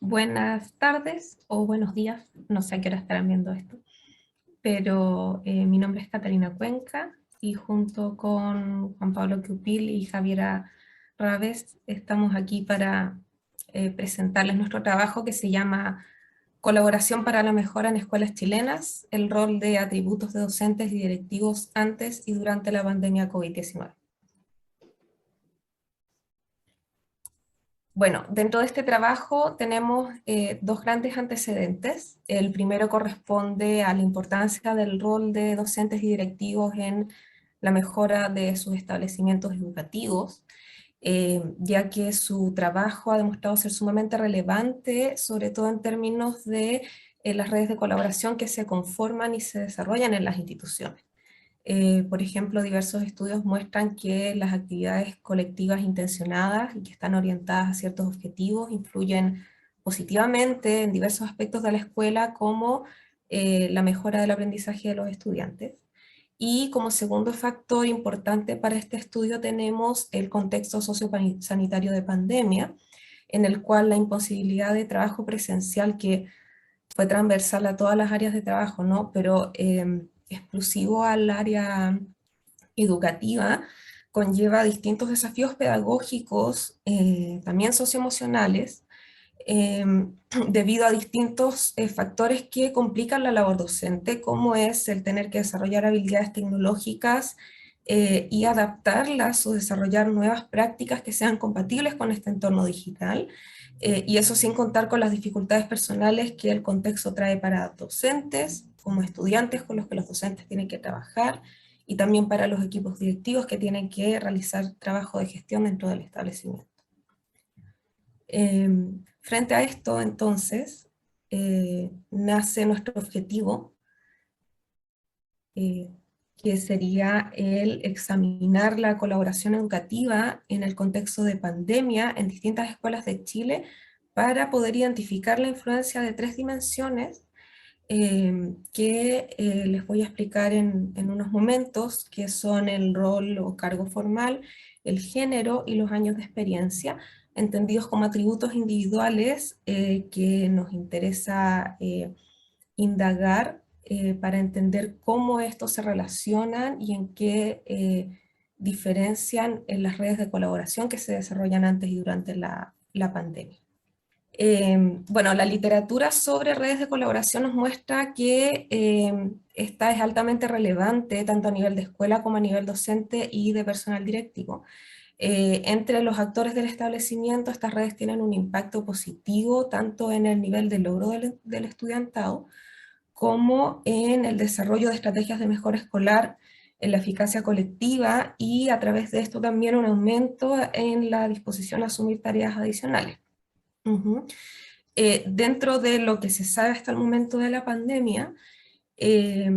Buenas tardes o buenos días, no sé a qué hora estarán viendo esto, pero mi nombre es Catalina Cuenca y junto con Juan Pablo Cupil y Javiera Raves estamos aquí para presentarles nuestro trabajo que se llama Colaboración para la mejora en escuelas chilenas, el rol de atributos de docentes y directivos antes y durante la pandemia COVID-19. Bueno, dentro de este trabajo tenemos dos grandes antecedentes. El primero corresponde a la importancia del rol de docentes y directivos en la mejora de sus establecimientos educativos, ya que su trabajo ha demostrado ser sumamente relevante, sobre todo en términos de las redes de colaboración que se conforman y se desarrollan en las instituciones. Por ejemplo, diversos estudios muestran que las actividades colectivas intencionadas y que están orientadas a ciertos objetivos influyen positivamente en diversos aspectos de la escuela, como la mejora del aprendizaje de los estudiantes. Y como segundo factor importante para este estudio tenemos el contexto sociosanitario de pandemia, en el cual la imposibilidad de trabajo presencial, que fue transversal a todas las áreas de trabajo, ¿no? Pero exclusivo al área educativa, conlleva distintos desafíos pedagógicos, también socioemocionales, eh, debido a distintos factores que complican la labor docente, como es el tener que desarrollar habilidades tecnológicas y adaptarlas o desarrollar nuevas prácticas que sean compatibles con este entorno digital, y eso sin contar con las dificultades personales que el contexto trae para docentes, como estudiantes con los que los docentes tienen que trabajar, y también para los equipos directivos que tienen que realizar trabajo de gestión dentro del establecimiento. Frente a esto, entonces, nace nuestro objetivo, eh, que sería el examinar la colaboración educativa en el contexto de pandemia en distintas escuelas de Chile para poder identificar la influencia de tres dimensiones que les voy a explicar en unos momentos, que son el rol o cargo formal, el género y los años de experiencia, entendidos como atributos individuales que nos interesa indagar para entender cómo estos se relacionan y en qué diferencian en las redes de colaboración que se desarrollan antes y durante la pandemia. Bueno, la literatura sobre redes de colaboración nos muestra que esta es altamente relevante tanto a nivel de escuela como a nivel docente y de personal directivo. Entre los actores del establecimiento, estas redes tienen un impacto positivo tanto en el nivel de logro del estudiantado como en el desarrollo de estrategias de mejora escolar, en la eficacia colectiva y a través de esto también un aumento en la disposición a asumir tareas adicionales. Ujú. Dentro de lo que se sabe hasta el momento de la pandemia, eh,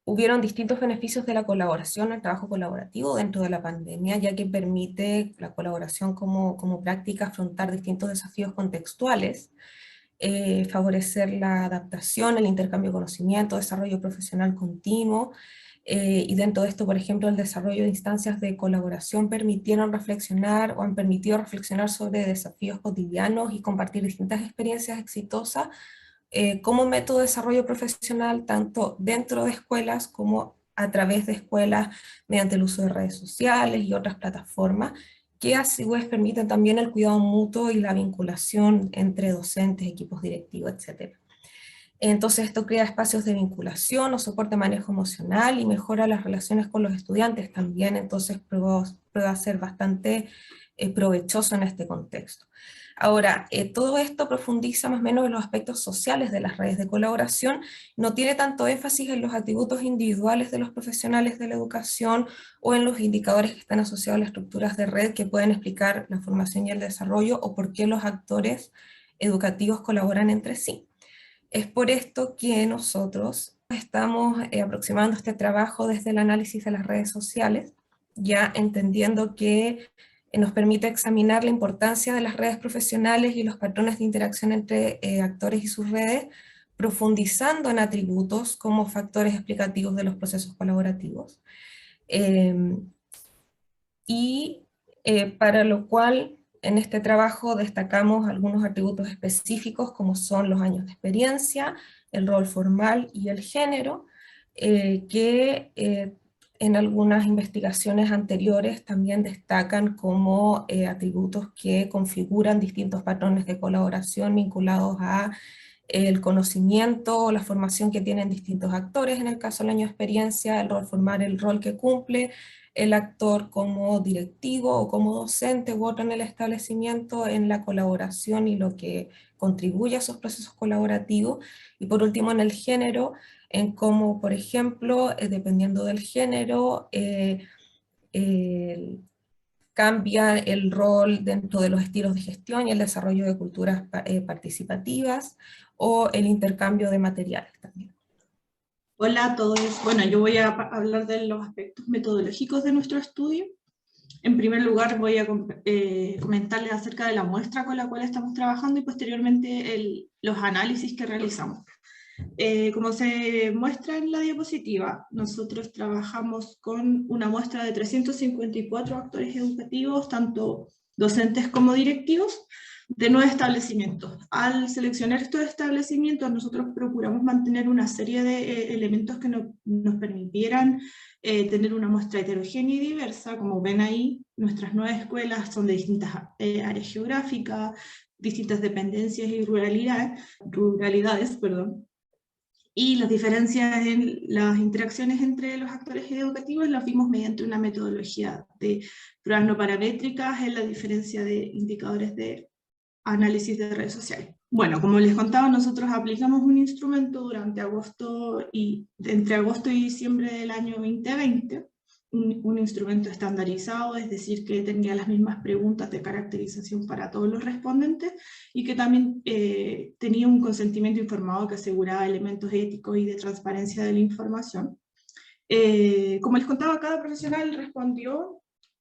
hubieron distintos beneficios de la colaboración, el trabajo colaborativo dentro de la pandemia, ya que permite la colaboración como práctica afrontar distintos desafíos contextuales, favorecer la adaptación, el intercambio de conocimiento, desarrollo profesional continuo, y dentro de esto, por ejemplo, el desarrollo de instancias de colaboración permitieron reflexionar o han permitido reflexionar sobre desafíos cotidianos y compartir distintas experiencias exitosas como método de desarrollo profesional, tanto dentro de escuelas como a través de escuelas mediante el uso de redes sociales y otras plataformas, que a su vez permiten también el cuidado mutuo y la vinculación entre docentes, equipos directivos, etc. Entonces esto crea espacios de vinculación o soporte de manejo emocional y mejora las relaciones con los estudiantes también, entonces prueba ser bastante provechoso en este contexto. Ahora, todo esto profundiza más o menos en los aspectos sociales de las redes de colaboración, no tiene tanto énfasis en los atributos individuales de los profesionales de la educación o en los indicadores que están asociados a las estructuras de red que pueden explicar la formación y el desarrollo o por qué los actores educativos colaboran entre sí. Es por esto que nosotros estamos aproximando este trabajo desde el análisis de las redes sociales, ya entendiendo que nos permite examinar la importancia de las redes profesionales y los patrones de interacción entre actores y sus redes, profundizando en atributos como factores explicativos de los procesos colaborativos. Eh, y para lo cual En este trabajo destacamos algunos atributos específicos como son los años de experiencia, el rol formal y el género, que en algunas investigaciones anteriores también destacan como atributos que configuran distintos patrones de colaboración vinculados a el conocimiento o la formación que tienen distintos actores, en el caso del año de experiencia, el rol formal, el rol que cumple el actor como directivo o como docente u otro en el establecimiento, en la colaboración y lo que contribuye a esos procesos colaborativos. Y por último, en el género, en cómo, por ejemplo, dependiendo del género, cambia el rol dentro de los estilos de gestión y el desarrollo de culturas participativas o el intercambio de materiales también. Hola a todos. Bueno, yo voy a hablar de los aspectos metodológicos de nuestro estudio. En primer lugar, voy a comentarles acerca de la muestra con la cual estamos trabajando y posteriormente los análisis que realizamos. Como se muestra en la diapositiva, nosotros trabajamos con una muestra de 354 actores educativos, tanto docentes como directivos, de 9 establecimientos. Al seleccionar estos establecimientos, nosotros procuramos mantener una serie de elementos que nos permitieran tener una muestra heterogénea y diversa. Como ven ahí, nuestras 9 escuelas son de distintas áreas geográficas, distintas dependencias y ruralidades, perdón. Y las diferencias en las interacciones entre los actores educativos las vimos mediante una metodología de pruebas no paramétricas en la diferencia de indicadores de análisis de redes sociales. Bueno, como les contaba, nosotros aplicamos un instrumento durante entre agosto y diciembre del año 2020, un instrumento estandarizado, es decir, que tenía las mismas preguntas de caracterización para todos los respondentes y que también tenía un consentimiento informado que aseguraba elementos éticos y de transparencia de la información. Como les contaba, cada profesional respondió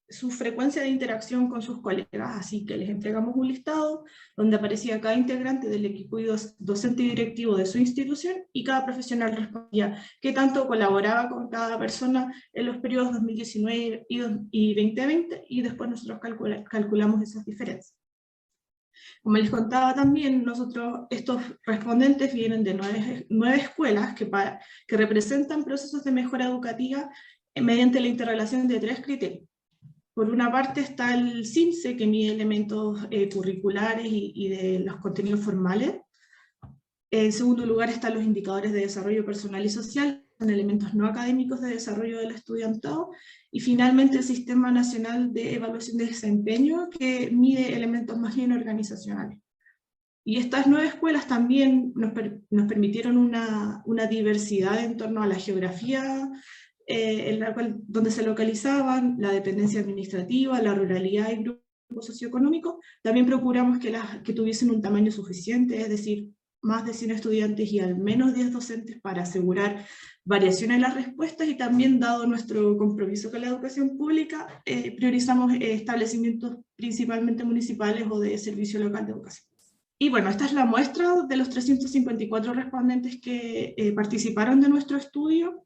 su frecuencia de interacción con sus colegas, así que les entregamos un listado donde aparecía cada integrante del equipo docente y directivo de su institución, y cada profesional respondía qué tanto colaboraba con cada persona en los periodos 2019 y 2020, y después nosotros calculamos esas diferencias. Como les contaba también, estos respondentes vienen de 9 escuelas que representan procesos de mejora educativa mediante la interrelación de 3 criterios. Por una parte está el CIMSE, que mide elementos curriculares y de los contenidos formales. En segundo lugar están los indicadores de desarrollo personal y social, son elementos no académicos de desarrollo del estudiantado. Y finalmente el Sistema Nacional de Evaluación de Desempeño, que mide elementos más bien organizacionales. Y estas 9 escuelas también nos permitieron una diversidad en torno a la geografía, donde se localizaban, la dependencia administrativa, la ruralidad y grupos socioeconómicos. También procuramos que tuviesen un tamaño suficiente, es decir, más de 100 estudiantes y al menos 10 docentes, para asegurar variación en las respuestas. Y también, dado nuestro compromiso con la educación pública, priorizamos establecimientos principalmente municipales o de servicio local de educación. Y bueno, esta es la muestra de los 354 respondentes que participaron de nuestro estudio.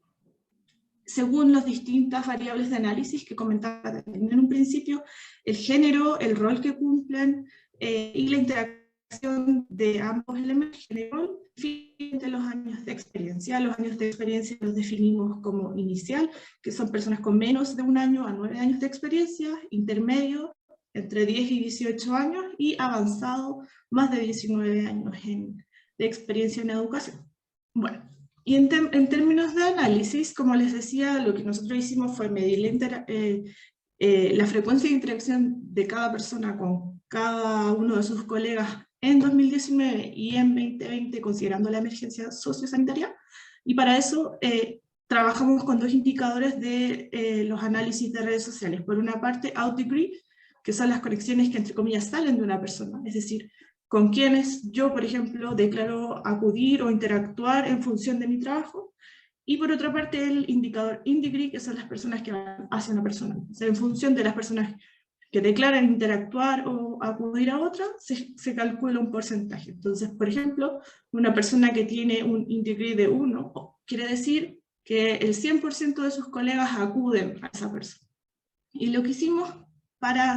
Según las distintas variables de análisis que comentaba en un principio, el género, el rol que cumplen y la interacción de ambos elementos general de los años de experiencia. Los años de experiencia los definimos como inicial, que son personas con menos de 1 año a 9 años de experiencia, intermedio, entre 10 y 18 años, y avanzado, más de 19 años de experiencia en educación. Bueno, y en términos de análisis, como les decía, lo que nosotros hicimos fue medir la frecuencia de interacción de cada persona con cada uno de sus colegas en 2019 y en 2020, considerando la emergencia sociosanitaria, y para eso trabajamos con 2 indicadores de los análisis de redes sociales. Por una parte, outdegree, que son las conexiones que entre comillas salen de una persona, es decir, con quienes yo, por ejemplo, declaro acudir o interactuar en función de mi trabajo. Y por otra parte, el indicador in-degree, que son las personas que van hacia una persona. O sea, en función de las personas que declaran interactuar o acudir a otra, se calcula un porcentaje. Entonces, por ejemplo, una persona que tiene un in-degree de 1, quiere decir que el 100% de sus colegas acuden a esa persona. Y lo que hicimos para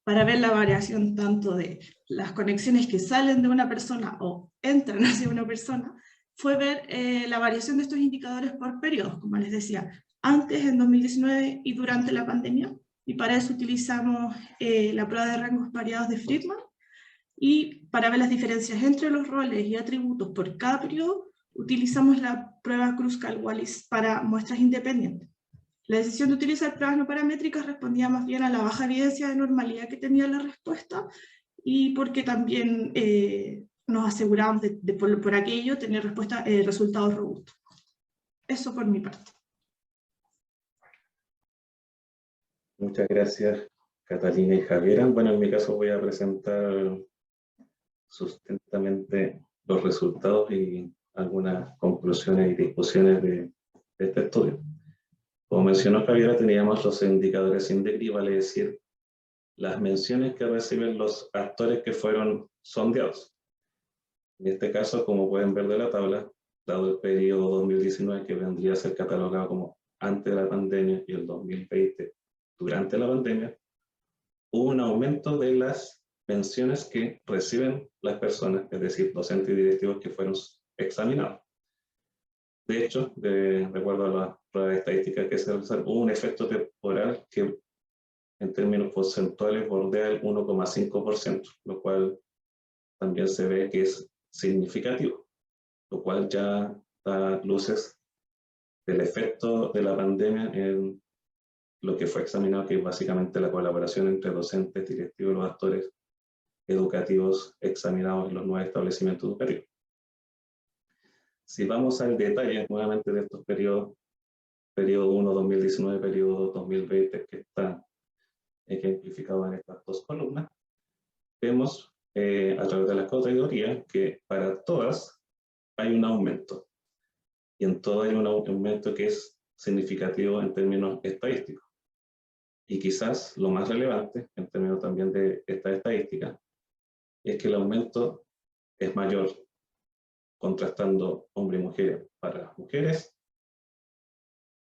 para ver la variación tanto de las conexiones que salen de una persona o entran hacia una persona, fue ver la variación de estos indicadores por periodos, como les decía, antes, en 2019 y durante la pandemia, y para eso utilizamos la prueba de rangos variados de Friedman, y para ver las diferencias entre los roles y atributos por cada periodo, utilizamos la prueba Kruskal-Wallis para muestras independientes. La decisión de utilizar pruebas no paramétricas respondía más bien a la baja evidencia de normalidad que tenía la respuesta, y porque también nos asegurábamos de por aquello tener resultados robustos. Eso por mi parte. Muchas gracias, Catalina y Javiera. Bueno, en mi caso voy a presentar sustentamente los resultados y algunas conclusiones y discusiones de este estudio. Como mencionó Javiera, teníamos los indicadores INDECRI, vale decir, las menciones que reciben los actores que fueron sondeados. En este caso, como pueden ver de la tabla, dado el periodo 2019, que vendría a ser catalogado como antes de la pandemia, y el 2020 durante la pandemia, hubo un aumento de las menciones que reciben las personas, es decir, docentes y directivos que fueron examinados. De hecho, de acuerdo a las pruebas estadísticas que se realizaron, hubo un efecto temporal que en términos porcentuales bordea el 1,5%, lo cual también se ve que es significativo, lo cual ya da luces del efecto de la pandemia en lo que fue examinado, que es básicamente la colaboración entre docentes, directivos y los actores educativos examinados en los 9 establecimientos educativos. Si vamos al detalle nuevamente de estos periodos, periodo 1 2019, periodo 2 2020, que está ejemplificado en estas dos columnas, vemos a través de las categorías que para todas hay un aumento, y en todo hay un aumento que es significativo en términos estadísticos. Y quizás lo más relevante en términos también de esta estadística es que el aumento es mayor contrastando hombres y mujeres para mujeres,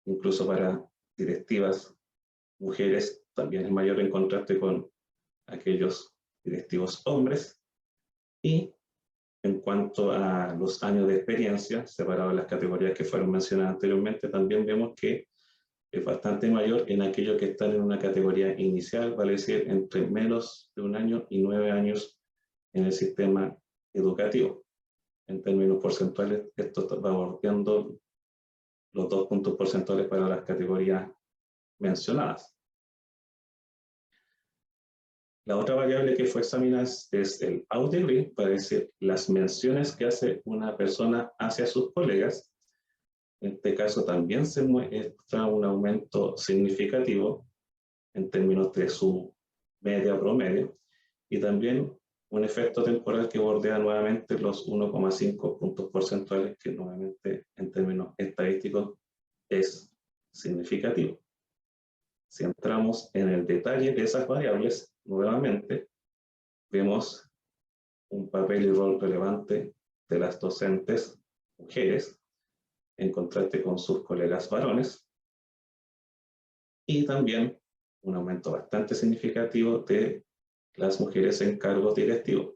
incluso para directivas mujeres también es mayor en contraste con aquellos directivos hombres. Y en cuanto a los años de experiencia, separado de las categorías que fueron mencionadas anteriormente, también vemos que es bastante mayor en aquellos que están en una categoría inicial, vale decir, entre menos de 1 año y 9 años en el sistema educativo. En términos porcentuales, esto va bordeando los 2 puntos porcentuales para las categorías mencionadas. La otra variable que fue examinada es el out degree, para decir las menciones que hace una persona hacia sus colegas. En este caso también se muestra un aumento significativo en términos de su media promedio, y también un efecto temporal que bordea nuevamente los 1,5 puntos porcentuales, que nuevamente en términos estadísticos es significativo. Si entramos en el detalle de esas variables, nuevamente vemos un papel y rol relevante de las docentes mujeres en contraste con sus colegas varones, y también un aumento bastante significativo de las mujeres en cargos directivos,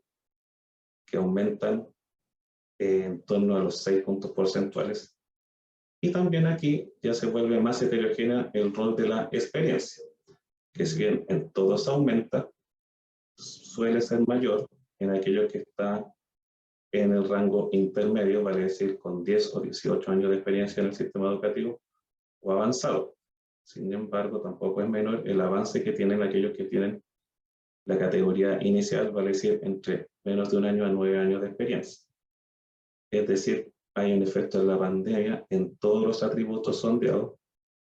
que aumentan en torno a los 6 puntos porcentuales. Y también aquí ya se vuelve más heterogénea el rol de la experiencia, que si bien en todos aumenta, suele ser mayor en aquello que está en el rango intermedio, vale decir con 10 o 18 años de experiencia en el sistema educativo o avanzado. Sin embargo, tampoco es menor el avance que tienen aquellos que tienen la categoría inicial, vale decir entre menos de 1 año a 9 años de experiencia. Es decir, hay un efecto de la pandemia en todos los atributos sondeados,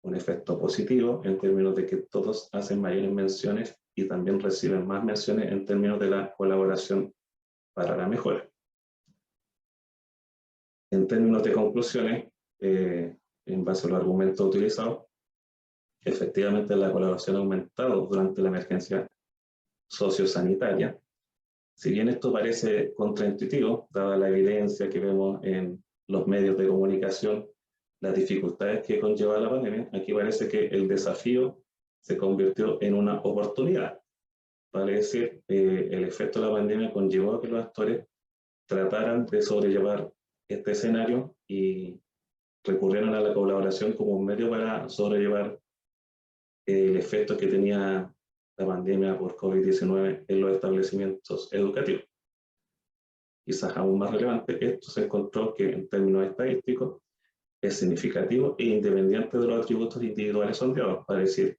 un efecto positivo en términos de que todos hacen mayores menciones y también reciben más menciones en términos de la colaboración para la mejora. En términos de conclusiones, en base a los argumentos utilizados, efectivamente la colaboración ha aumentado durante la emergencia sociosanitaria. Si bien esto parece contraintuitivo, dada la evidencia que vemos en los medios de comunicación, las dificultades que conlleva la pandemia, aquí parece que el desafío se convirtió en una oportunidad. vale decir, el efecto de la pandemia conllevó a que los actores trataran de sobrellevar este escenario y recurrieron a la colaboración como un medio para sobrellevar el efecto que tenía la pandemia por COVID-19 en los establecimientos educativos. Quizás aún más relevante, esto se encontró que en términos estadísticos es significativo e independiente de los atributos individuales sondeados, para decir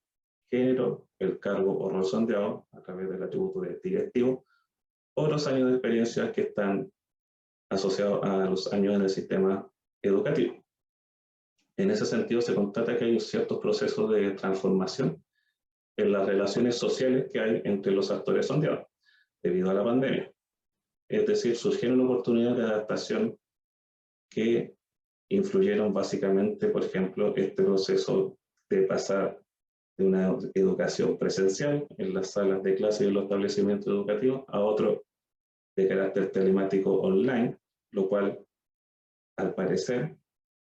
género, el cargo o rol sondeado a través del atributo de directivo o los años de experiencia que están asociados a los años en el sistema educativo. En ese sentido, se constata que hay ciertos procesos de transformación en las relaciones sociales que hay entre los actores sondeados debido a la pandemia. Es decir, surgieron oportunidades de adaptación que influyeron básicamente, por ejemplo, este proceso de pasar de una educación presencial en las salas de clase y en los establecimientos educativos a otro de carácter telemático online, lo cual, al parecer,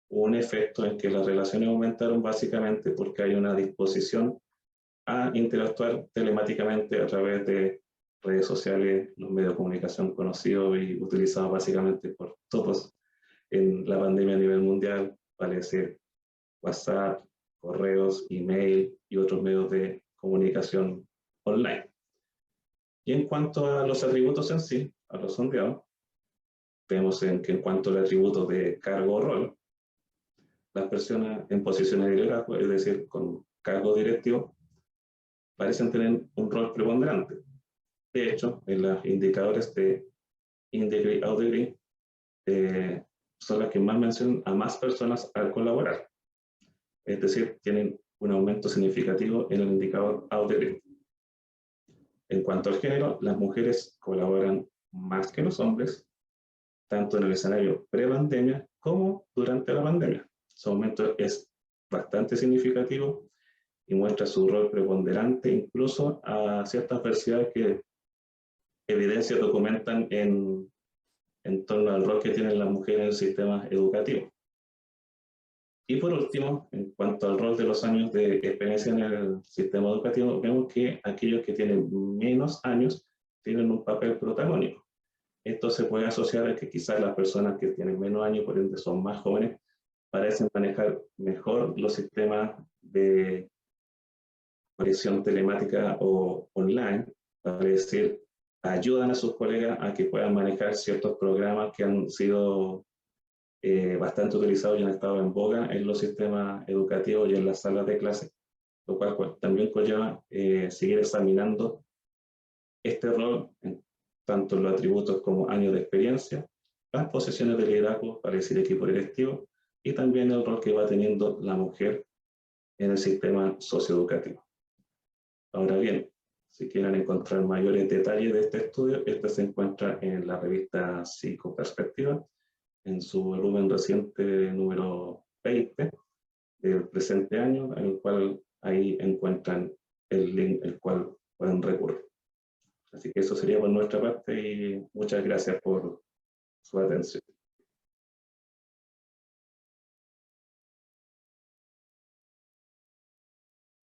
hubo un efecto en que las relaciones aumentaron básicamente porque hay una disposición a interactuar telemáticamente a través de redes sociales, los medios de comunicación conocidos y utilizados básicamente por todos en la pandemia a nivel mundial, vale decir WhatsApp, correos, email y otros medios de comunicación online. Y en cuanto a los atributos en sí, a los sondeados, vemos que en cuanto al atributo de cargo o rol, las personas en posiciones de liderazgo, es decir, con cargo directivo, parecen tener un rol preponderante. De hecho, en los indicadores de in-degree, out-degree, son las que más mencionan a más personas al colaborar. Es decir, tienen un aumento significativo en el indicador out-degree. En cuanto al género, las mujeres colaboran más que los hombres, tanto en el escenario pre-pandemia como durante la pandemia. Su aumento es bastante significativo y muestra su rol preponderante incluso a ciertas diversidades que evidencias documentan en torno al rol que tienen las mujeres en el sistema educativo. Y por último, en cuanto al rol de los años de experiencia en el sistema educativo, vemos que aquellos que tienen menos años tienen un papel protagónico. Esto se puede asociar a que quizás las personas que tienen menos años, por ende son más jóvenes, parecen manejar mejor los sistemas de conexión telemática o online, para decir, ayudan a sus colegas a que puedan manejar ciertos programas que han sido bastante utilizados y han estado en boga en los sistemas educativos y en las salas de clase, lo cual también conlleva seguir examinando este rol, tanto en los atributos como años de experiencia, las posiciones de liderazgo, para decir equipo directivo, y también el rol que va teniendo la mujer en el sistema socioeducativo. Ahora bien, si quieren encontrar mayores detalles de este estudio, este se encuentra en la revista Psicoperspectiva, en su volumen reciente número 20 del presente año, en el cual ahí encuentran el link al cual pueden recurrir. Así que eso sería por nuestra parte y muchas gracias por su atención.